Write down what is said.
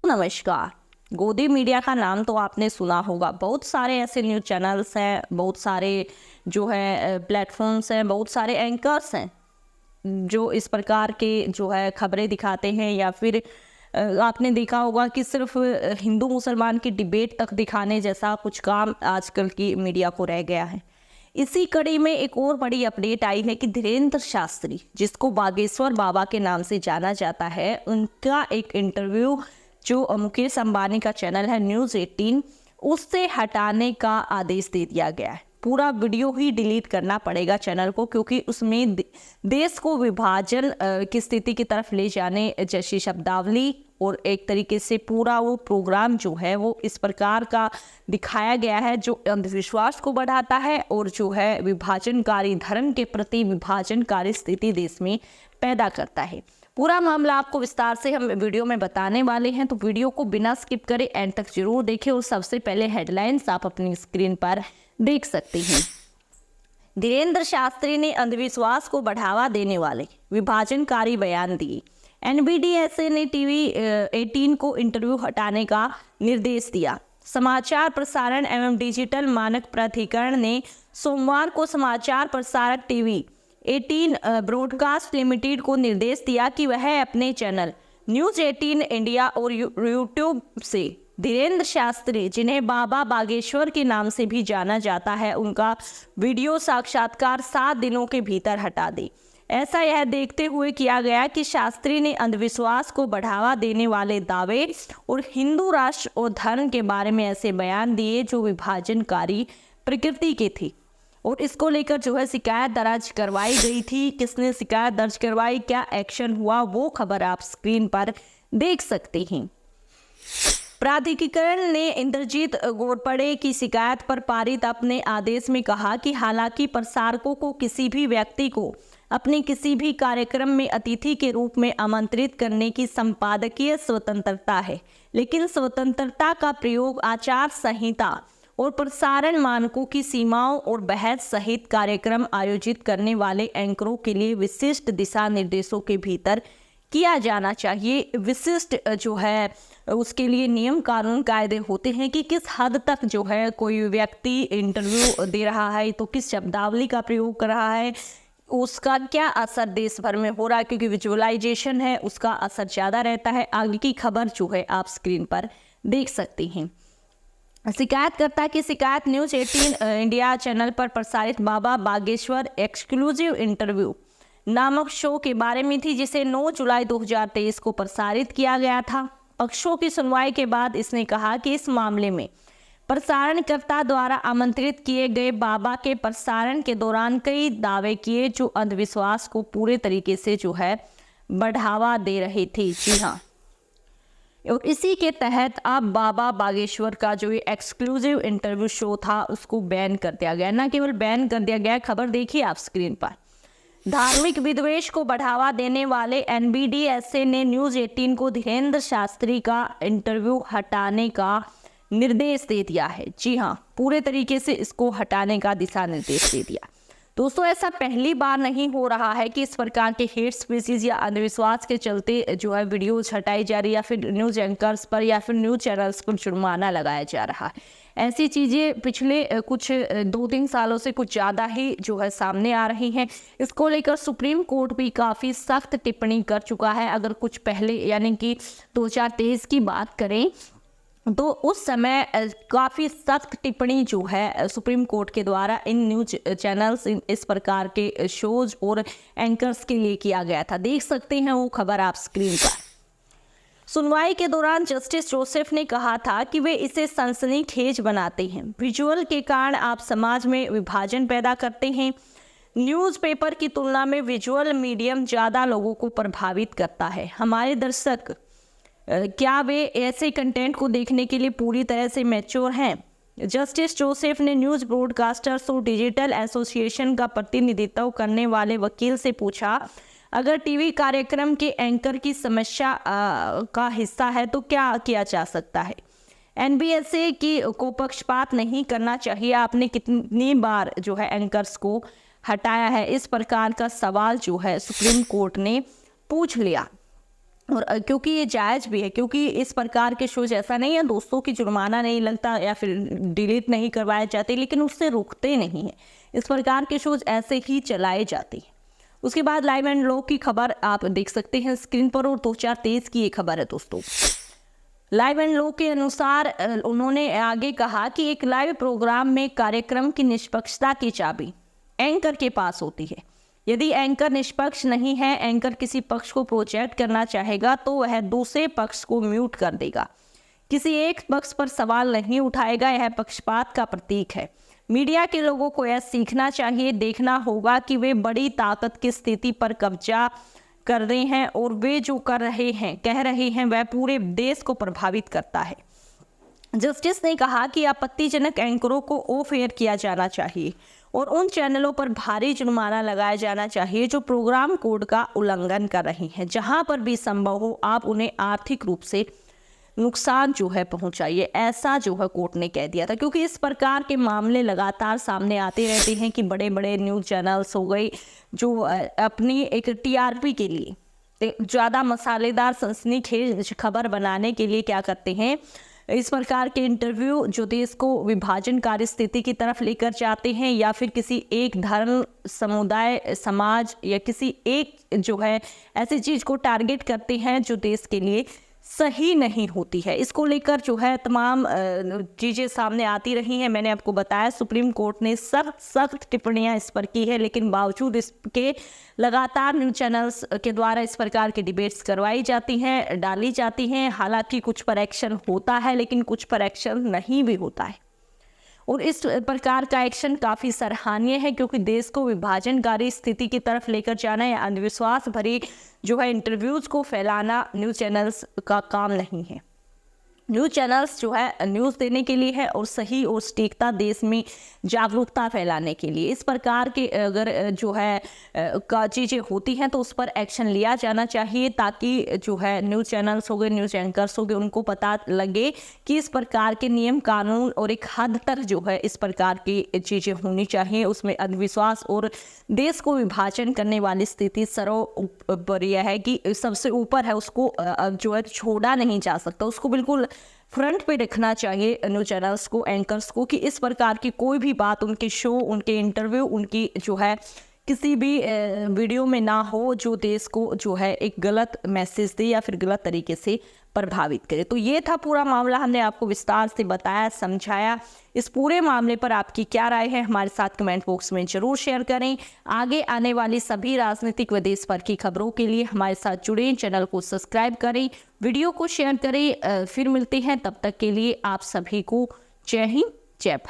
नमस्कार। गोदी मीडिया का नाम तो आपने सुना होगा। बहुत सारे ऐसे न्यूज़ चैनल्स हैं, बहुत सारे जो है प्लेटफॉर्म्स हैं, बहुत सारे एंकर्स हैं जो इस प्रकार के जो है खबरें दिखाते हैं। या फिर आपने देखा होगा कि सिर्फ हिंदू मुसलमान की डिबेट तक दिखाने जैसा कुछ काम आजकल की मीडिया को रह गया है। इसी कड़ी में एक और बड़ी अपडेट आई है कि धीरेन्द्र शास्त्री, जिसको बागेश्वर बाबा के नाम से जाना जाता है, उनका एक इंटरव्यू जो मुकेश अंबानी का चैनल है न्यूज़ 18, उससे हटाने का आदेश दे दिया गया है। पूरा वीडियो ही डिलीट करना पड़ेगा चैनल को, क्योंकि उसमें देश को विभाजन की स्थिति की तरफ ले जाने जैसी शब्दावली और एक तरीके से पूरा वो प्रोग्राम जो है वो इस प्रकार का दिखाया गया है जो अंधविश्वास को बढ़ाता है और जो है विभाजनकारी धर्म के प्रति विभाजनकारी स्थिति देश में पैदा करता है। पूरा मामला आपको विस्तार से हम वीडियो में बताने वाले हैं, तो वीडियो को बिना स्किप करे एंड तक जरूर देखें। और सबसे पहले हेडलाइंस आप अपनी स्क्रीन पर देख सकते हैं। धीरेन्द्र शास्त्री ने अंधविश्वास को बढ़ावा देने वाले विभाजनकारी बयान दिए। एनबीडीएसए ने टीवी 18 को इंटरव्यू हटाने का निर्देश दिया। समाचार प्रसारण एवं डिजिटल मानक प्राधिकरण ने सोमवार को समाचार प्रसारक टीवी 18 ब्रॉडकास्ट लिमिटेड को निर्देश दिया कि वह अपने चैनल न्यूज़ 18 इंडिया और यूट्यूब से धीरेन्द्र शास्त्री, जिन्हें बाबा बागेश्वर के नाम से भी जाना जाता है, उनका वीडियो साक्षात्कार 7 दिनों के भीतर हटा दे। ऐसा यह देखते हुए किया गया कि शास्त्री ने अंधविश्वास को बढ़ावा देने वाले दावे और हिंदू राष्ट्र और धर्म के बारे में ऐसे बयान दिए जो विभाजनकारी प्रकृति के थे। और इसको लेकर जो है शिकायत दर्ज करवाई गई थी। किसने शिकायत दर्ज करवाई, क्या एक्शन हुआ, वो खबर आप स्क्रीन पर देख सकते हैं। प्राधिकरण ने इंद्रजीत घोरपड़े की शिकायत पर पारित अपने आदेश में कहा कि हालांकि प्रसारकों को किसी भी व्यक्ति को अपने किसी भी कार्यक्रम में अतिथि के रूप में आमंत्रित करने की संपादकीय स्वतंत्रता है, लेकिन स्वतंत्रता का प्रयोग आचार संहिता और प्रसारण मानकों की सीमाओं और बहस सहित कार्यक्रम आयोजित करने वाले एंकरों के लिए विशिष्ट दिशा निर्देशों के भीतर किया जाना चाहिए। विशिष्ट जो है उसके लिए नियम कानून कायदे होते हैं कि किस हद तक जो है कोई व्यक्ति इंटरव्यू दे रहा है तो किस शब्दावली का प्रयोग कर रहा है, उसका क्या असर देश भर में हो रहा है, क्योंकि विजुअलाइजेशन है उसका असर ज़्यादा रहता है। आगे की खबर जो है आप स्क्रीन पर देख सकते हैं। शिकायतकर्ता की शिकायत न्यूज़ 18 इंडिया चैनल पर प्रसारित बाबा बागेश्वर एक्सक्लूसिव इंटरव्यू नामक शो के बारे में थी, जिसे 9 जुलाई 2023 को प्रसारित किया गया था। पक्षों की सुनवाई के बाद इसने कहा कि इस मामले में प्रसारणकर्ता द्वारा आमंत्रित किए गए बाबा के प्रसारण के दौरान कई दावे किए जो अंधविश्वास को पूरे तरीके से जो है बढ़ावा दे रहे थे। जी हाँ, और इसी के तहत अब बाबा बागेश्वर का जो ये एक्सक्लूसिव इंटरव्यू शो था उसको बैन कर दिया गया। न केवल बैन कर दिया गया, खबर देखिए आप स्क्रीन पर। धार्मिक विद्वेष को बढ़ावा देने वाले एनबीडीएसए ने न्यूज़ 18 को धीरेन्द्र शास्त्री का इंटरव्यू हटाने का निर्देश दे दिया है। जी हाँ, पूरे तरीके से इसको हटाने का दिशा निर्देश दे दिया। दोस्तों, ऐसा पहली बार नहीं हो रहा है कि इस प्रकार के हेट स्पीचेस या अंधविश्वास के चलते जो है वीडियोज हटाई जा रही है या फिर न्यूज़ एंकर्स पर या फिर न्यूज़ चैनल्स पर जुर्माना लगाया जा रहा है। ऐसी चीज़ें पिछले कुछ 2-3 सालों से कुछ ज़्यादा ही जो है सामने आ रही हैं। इसको लेकर सुप्रीम कोर्ट भी काफ़ी सख्त टिप्पणी कर चुका है। अगर कुछ पहले यानी कि 2023 की बात करें तो उस समय काफ़ी सख्त टिप्पणी जो है सुप्रीम कोर्ट के द्वारा इन न्यूज चैनल्स इस प्रकार के शोज और एंकर्स के लिए किया गया था। देख सकते हैं वो खबर आप स्क्रीन पर। सुनवाई के दौरान जस्टिस जोसेफ ने कहा था कि वे इसे सनसनीखेज बनाते हैं। विजुअल के कारण आप समाज में विभाजन पैदा करते हैं। न्यूज़पेपर की तुलना में विजुअल मीडियम ज़्यादा लोगों को प्रभावित करता है। हमारे दर्शक क्या वे ऐसे कंटेंट को देखने के लिए पूरी तरह से मैच्योर हैं? जस्टिस जोसेफ ने न्यूज़ ब्रॉडकास्टर्स और डिजिटल एसोसिएशन का प्रतिनिधित्व करने वाले वकील से पूछा, अगर टीवी कार्यक्रम के एंकर की समस्या का हिस्सा है तो क्या किया जा सकता है? एनबीएसए को पक्षपात नहीं करना चाहिए। आपने कितनी बार जो है एंकर्स को हटाया है? इस प्रकार का सवाल जो है सुप्रीम कोर्ट ने पूछ लिया। और क्योंकि ये जायज़ भी है, क्योंकि इस प्रकार के शोज ऐसा नहीं है दोस्तों कि जुर्माना नहीं लगता या फिर डिलीट नहीं करवाए जाते, लेकिन उससे रुकते नहीं हैं। इस प्रकार के शोज ऐसे ही चलाए जाते हैं। उसके बाद लाइव एंड लो की खबर आप देख सकते हैं स्क्रीन पर, और 2023 की ये खबर है दोस्तों। लाइव एंड लो के अनुसार उन्होंने आगे कहा कि एक लाइव प्रोग्राम में कार्यक्रम की निष्पक्षता की चाबी एंकर के पास होती है। यदि एंकर निष्पक्ष नहीं है, एंकर किसी पक्ष को प्रोजेक्ट करना चाहेगा तो वह दूसरे पक्ष को म्यूट कर देगा, किसी एक पक्ष पर सवाल नहीं उठाएगा। यह पक्षपात का प्रतीक है। मीडिया के लोगों को यह सीखना चाहिए, देखना होगा कि वे बड़ी ताकत की स्थिति पर कब्जा कर रहे हैं और वे जो कर रहे हैं, कह रहे हैं, वह पूरे देश को प्रभावित करता है। जस्टिस ने कहा कि आपत्तिजनक एंकरों को ऑफ एयर किया जाना चाहिए और उन चैनलों पर भारी जुर्माना लगाया जाना चाहिए जो प्रोग्राम कोड का उल्लंघन कर रहे हैं। जहां पर भी संभव हो आप उन्हें आर्थिक रूप से नुकसान जो है पहुंचाइए, ऐसा जो है कोर्ट ने कह दिया था। क्योंकि इस प्रकार के मामले लगातार सामने आते रहते हैं कि बड़े बड़े न्यूज़ चैनल्स हो गए जो अपनी एक टीआरपी के लिए, ज़्यादा मसालेदार सनसनीखेज खबर बनाने के लिए क्या करते हैं, इस प्रकार के इंटरव्यू जो देश को विभाजनकारी स्थिति की तरफ लेकर जाते हैं, या फिर किसी एक धर्म, समुदाय, समाज या किसी एक जो है ऐसी चीज़ को टारगेट करते हैं जो देश के लिए सही नहीं होती है। इसको लेकर जो है तमाम चीज़ें सामने आती रही हैं। मैंने आपको बताया सुप्रीम कोर्ट ने सख्त टिप्पणियां इस पर की है, लेकिन बावजूद इसके लगातार न्यूज़ चैनल्स के द्वारा इस प्रकार की डिबेट्स करवाई जाती हैं, डाली जाती हैं। हालांकि कुछ पर एक्शन होता है, लेकिन कुछ पर एक्शन नहीं भी होता है, और इस प्रकार का एक्शन काफ़ी सराहनीय है, क्योंकि देश को विभाजनकारी स्थिति की तरफ लेकर जाना या अंधविश्वास भरी जो है इंटरव्यूज़ को फैलाना न्यूज़ चैनल्स का काम नहीं है। न्यूज़ चैनल्स जो है न्यूज़ देने के लिए है और सही और सटीकता देश में जागरूकता फैलाने के लिए। इस प्रकार के अगर जो है का चीज़ें होती हैं तो उस पर एक्शन लिया जाना चाहिए, ताकि जो है न्यूज़ चैनल्स हो गए, न्यूज़ एंकर्स हो गए, उनको पता लगे कि इस प्रकार के नियम कानून और एक हद तक जो है इस प्रकार की चीज़ें होनी चाहिए। उसमें अंधविश्वास और देश को विभाजन करने वाली स्थिति सर्वोपरि है कि सबसे ऊपर है, उसको जो है छोड़ा नहीं जा सकता, उसको बिल्कुल फ्रंट पे रखना चाहिए न्यूज़ चैनल्स को, एंकर्स को, कि इस प्रकार की कोई भी बात उनके शो, उनके इंटरव्यू, उनकी जो है किसी भी वीडियो में ना हो जो देश को जो है एक गलत मैसेज दे या फिर गलत तरीके से प्रभावित करे। तो ये था पूरा मामला, हमने आपको विस्तार से बताया, समझाया। इस पूरे मामले पर आपकी क्या राय है हमारे साथ कमेंट बॉक्स में जरूर शेयर करें। आगे आने वाली सभी राजनीतिक व देश भर की खबरों के लिए हमारे साथ जुड़ें, चैनल को सब्सक्राइब करें, वीडियो को शेयर करें। फिर मिलते हैं, तब तक के लिए आप सभी को जय हिंद, जय भारत।